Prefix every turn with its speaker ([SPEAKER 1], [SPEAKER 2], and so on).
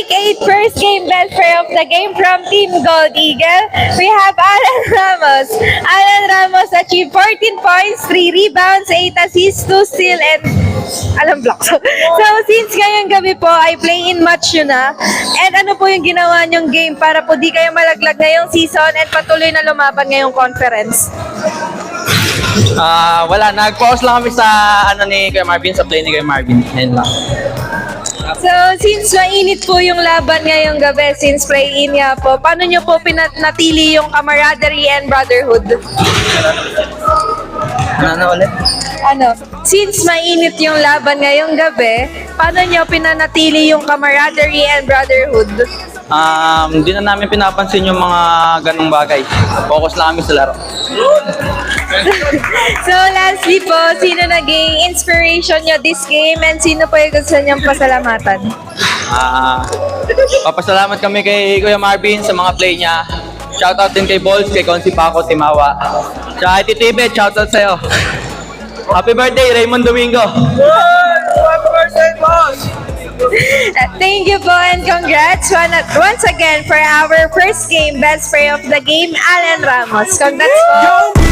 [SPEAKER 1] Week 8 first game best player of the game from Team Gold Eagle, we have Alan Ramos. Alan Ramos achieved 14 points, 3 rebounds, 8 assists, 2 steal, and blocks. So, since ngayong gabi po ay play-in match yun na, and ano po yung ginawa nyong game para po di kayo malaglag ngayong season and patuloy na lumaban ngayong conference?
[SPEAKER 2] Wala, nag-pause lang kami sa ni Kuya Marvin, sa play ni Kuya Marvin. Ayun lang.
[SPEAKER 1] So, since mainit po yung laban ngayong gabi, since play-in nga po, paano nyo po pinatili yung camaraderie and brotherhood?
[SPEAKER 2] Ano ulit?
[SPEAKER 1] Since mainit yung laban ngayong gabi, paano nyo pinanatili yung camaraderie and brotherhood?
[SPEAKER 2] Hindi na namin pinapansin yung mga ganong bagay. Focus lang kami sa laro.
[SPEAKER 1] So, lastly po, sino naging inspiration nyo this game and sino po yung gusto nyong pasalamatan?
[SPEAKER 2] Papasalamat kami kay Kuya Marvin sa mga play niya. Shoutout din kay Balls, kay Consi Paco, Timawa. Tsaka kay Titibet, shoutout sa'yo. Happy birthday, Raymond Domingo!
[SPEAKER 3] Happy birthday, boss!
[SPEAKER 1] Thank you po and congrats once again for our first game, best player of the game, Alan Ramos. Congrats po!